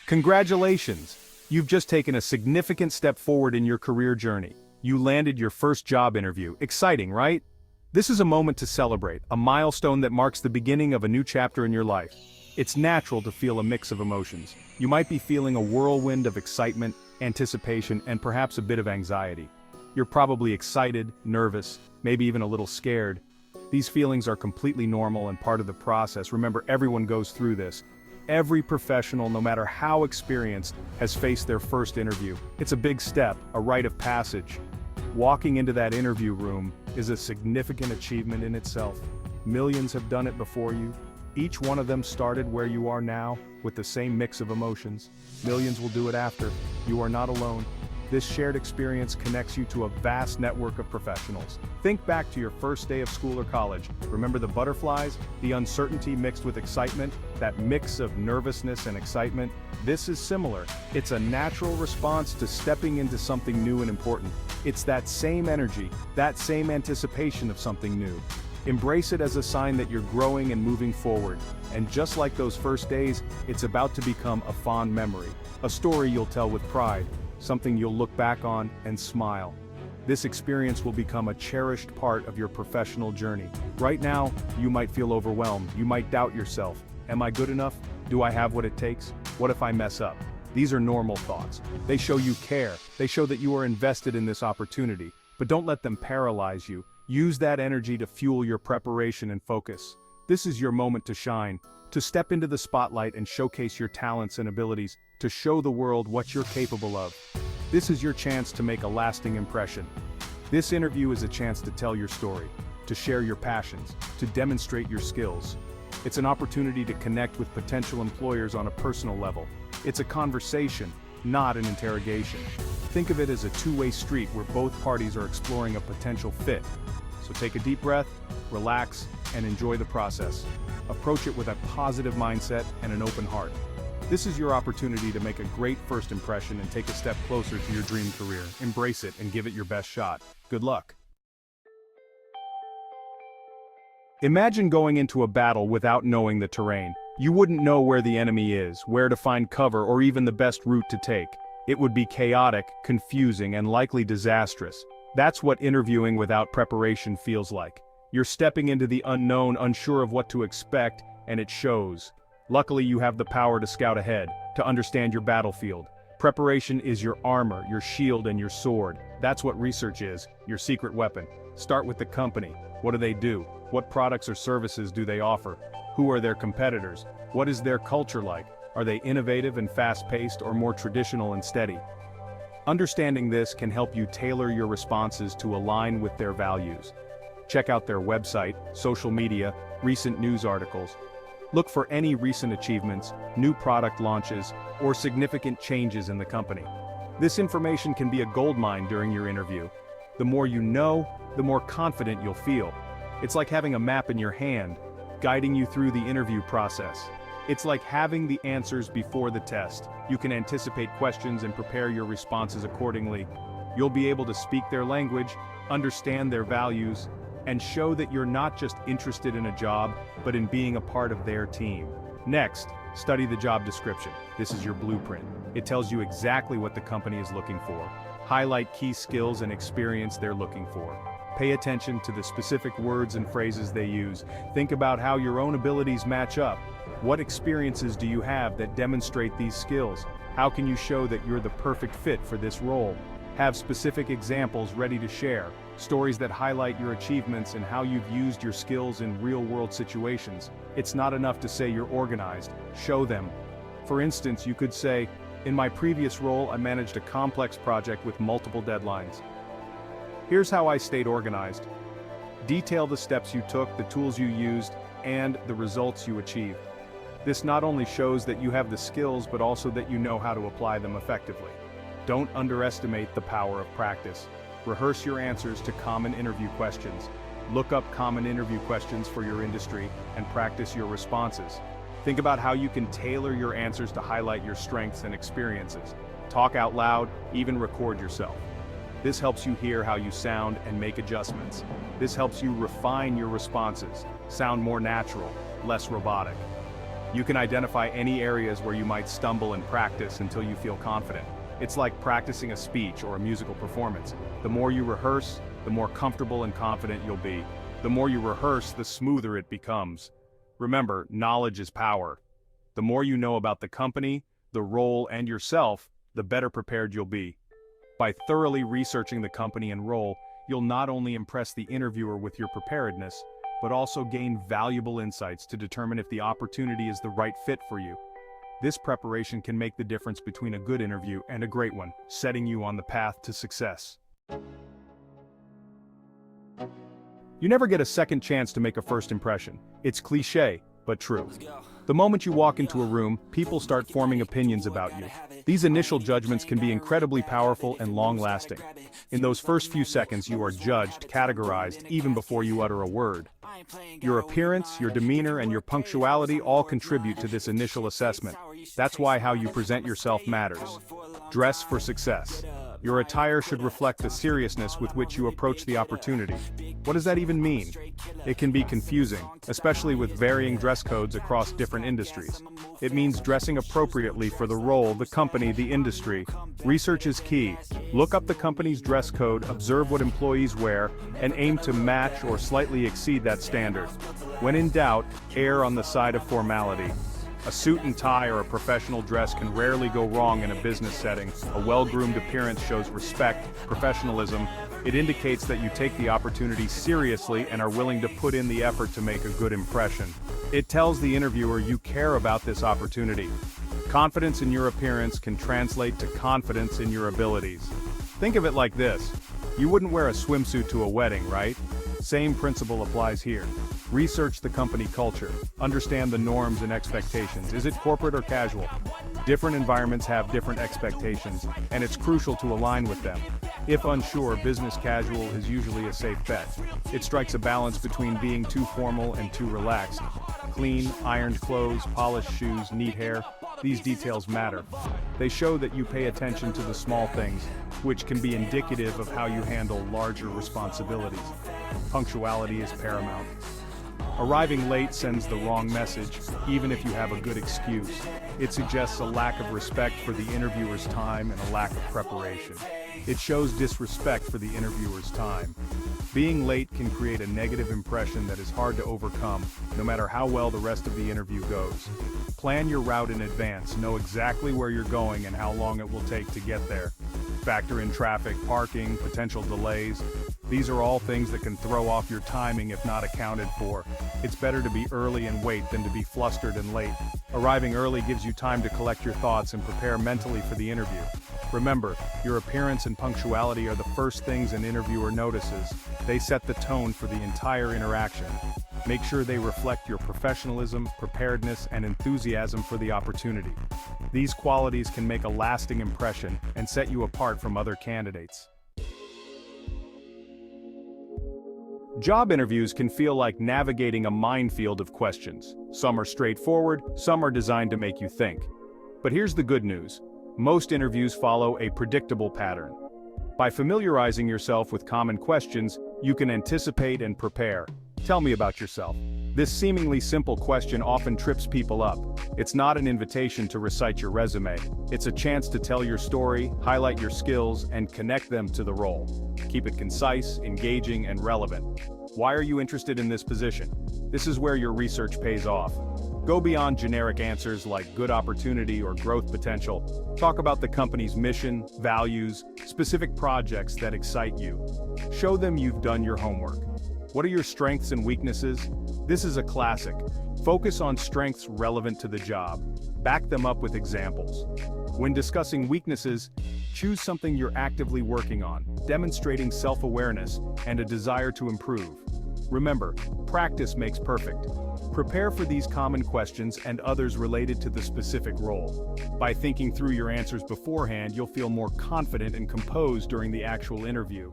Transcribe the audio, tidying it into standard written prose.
Congratulations! You've just taken a significant step forward in your career journey. You landed your first job interview. Exciting, right? This is a moment to celebrate, a milestone that marks the beginning of a new chapter in your life. It's natural to feel a mix of emotions. You might be feeling a whirlwind of excitement, anticipation, and perhaps a bit of anxiety. You're probably excited, nervous, maybe even a little scared. These feelings are completely normal and part of the process. Remember, everyone goes through this. Every professional, no matter how experienced, has faced their first interview. It's a big step, a rite of passage. Walking into that interview room is a significant achievement in itself. Millions have done it before you. Each one of them started where you are now, with the same mix of emotions. Millions will do it after. You are not alone. This shared experience connects you to a vast network of professionals. Think back to your first day of school or college. Remember the butterflies, the uncertainty mixed with excitement, that mix of nervousness and excitement? This is similar. It's a natural response to stepping into something new and important. It's that same energy, that same anticipation of something new. Embrace it as a sign that you're growing and moving forward. And just like those first days, it's about to become a fond memory, a story you'll tell with pride, something you'll look back on and smile. This experience will become a cherished part of your professional journey. Right now, you might feel overwhelmed. You might doubt yourself. Am I good enough? Do I have what it takes? What if I mess up? These are normal thoughts. They show you care. They show that you are invested in this opportunity. But don't let them paralyze you. Use that energy to fuel your preparation and focus. This is your moment to shine, to step into the spotlight and showcase your talents and abilities, to show the world what you're capable of. This is your chance to make a lasting impression. This interview is a chance to tell your story, to share your passions, to demonstrate your skills. It's an opportunity to connect with potential employers on a personal level. It's a conversation, not an interrogation. Think of it as a two-way street where both parties are exploring a potential fit. So take a deep breath, relax, and enjoy the process. Approach it with a positive mindset and an open heart. This is your opportunity to make a great first impression and take a step closer to your dream career. Embrace it and give it your best shot. Good luck. Imagine going into a battle without knowing the terrain. You wouldn't know where the enemy is, where to find cover, or even the best route to take. It would be chaotic, confusing, and likely disastrous. That's what interviewing without preparation feels like. You're stepping into the unknown, unsure of what to expect, and it shows. Luckily, you have the power to scout ahead, to understand your battlefield. Preparation is your armor, your shield, and your sword. That's what research is, your secret weapon. Start with the company. What do they do? What products or services do they offer? Who are their competitors? What is their culture like? Are they innovative and fast-paced, or more traditional and steady? Understanding this can help you tailor your responses to align with their values. Check out their website, social media, recent news articles. Look for any recent achievements, new product launches, or significant changes in the company. This information can be a goldmine during your interview. The more you know, the more confident you'll feel. It's like having a map in your hand, guiding you through the interview process. It's like having the answers before the test. You can anticipate questions and prepare your responses accordingly. You'll be able to speak their language, understand their values, and show that you're not just interested in a job, but in being a part of their team. Next, study the job description. This is your blueprint. It tells you exactly what the company is looking for. Highlight key skills and experience they're looking for. Pay attention to the specific words and phrases they use. Think about how your own abilities match up. What experiences do you have that demonstrate these skills? How can you show that you're the perfect fit for this role? Have specific examples ready to share. Stories that highlight your achievements and how you've used your skills in real-world situations. It's not enough to say you're organized. Show them. For instance, you could say, "In my previous role, I managed a complex project with multiple deadlines. Here's how I stayed organized." Detail the steps you took, the tools you used, and the results you achieved. This not only shows that you have the skills, but also that you know how to apply them effectively. Don't underestimate the power of practice. Rehearse your answers to common interview questions. Look up common interview questions for your industry and practice your responses. Think about how you can tailor your answers to highlight your strengths and experiences. Talk out loud, even record yourself. This helps you hear how you sound and make adjustments. This helps you refine your responses, sound more natural, less robotic. You can identify any areas where you might stumble and practice until you feel confident. It's like practicing a speech or a musical performance. The more you rehearse, the more comfortable and confident you'll be. The more you rehearse, the smoother it becomes. Remember, knowledge is power. The more you know about the company, the role, and yourself, the better prepared you'll be. By thoroughly researching the company and role, you'll not only impress the interviewer with your preparedness, but also gain valuable insights to determine if the opportunity is the right fit for you. This preparation can make the difference between a good interview and a great one, setting you on the path to success. You never get a second chance to make a first impression. It's cliché, but true. The moment you walk into a room, people start forming opinions about you. These initial judgments can be incredibly powerful and long-lasting. In those first few seconds, you are judged, categorized, even before you utter a word. Your appearance, your demeanor, and your punctuality all contribute to this initial assessment. That's why how you present yourself matters. Dress for success. Your attire should reflect the seriousness with which you approach the opportunity. What does that even mean? It can be confusing, especially with varying dress codes across different industries. It means dressing appropriately for the role, the company, the industry. Research is key. Look up the company's dress code, observe what employees wear, and aim to match or slightly exceed that standard. When in doubt, err on the side of formality. A suit and tie or a professional dress can rarely go wrong in a business setting. A well-groomed appearance shows respect, professionalism. It indicates that you take the opportunity seriously and are willing to put in the effort to make a good impression. It tells the interviewer you care about this opportunity. Confidence in your appearance can translate to confidence in your abilities. Think of it like this. You wouldn't wear a swimsuit to a wedding, right? Same principle applies here. Research the company culture. Understand the norms and expectations. Is it corporate or casual? Different environments have different expectations, and it's crucial to align with them. If unsure, business casual is usually a safe bet. It strikes a balance between being too formal and too relaxed. Clean, ironed clothes, polished shoes, neat hair, these details matter. They show that you pay attention to the small things, which can be indicative of how you handle larger responsibilities. Punctuality is paramount. Arriving late sends the wrong message, even if you have a good excuse. It suggests a lack of respect for the interviewer's time and a lack of preparation. It shows disrespect for the interviewer's time. Being late can create a negative impression that is hard to overcome, no matter how well the rest of the interview goes. Plan your route in advance, know exactly where you're going and how long it will take to get there. Factor in traffic, parking, potential delays. These are all things that can throw off your timing if not accounted for. It's better to be early and wait than to be flustered and late. Arriving early gives you time to collect your thoughts and prepare mentally for the interview. Remember, your appearance and punctuality are the first things an interviewer notices. They set the tone for the entire interaction. Make sure they reflect your professionalism, preparedness, and enthusiasm for the opportunity. These qualities can make a lasting impression and set you apart from other candidates. Job interviews can feel like navigating a minefield of questions. Some are straightforward, some are designed to make you think. But here's the good news. Most interviews follow a predictable pattern. By familiarizing yourself with common questions, you can anticipate and prepare. Tell me about yourself. This seemingly simple question often trips people up. It's not an invitation to recite your resume. It's a chance to tell your story, highlight your skills, and connect them to the role. Keep it concise, engaging, and relevant. Why are you interested in this position? This is where your research pays off. Go beyond generic answers like good opportunity or growth potential. Talk about the company's mission, values, specific projects that excite you. Show them you've done your homework. What are your strengths and weaknesses? This is a classic. Focus on strengths relevant to the job. Back them up with examples. When discussing weaknesses, choose something you're actively working on, demonstrating self-awareness and a desire to improve. Remember, practice makes perfect. Prepare for these common questions and others related to the specific role. By thinking through your answers beforehand, you'll feel more confident and composed during the actual interview.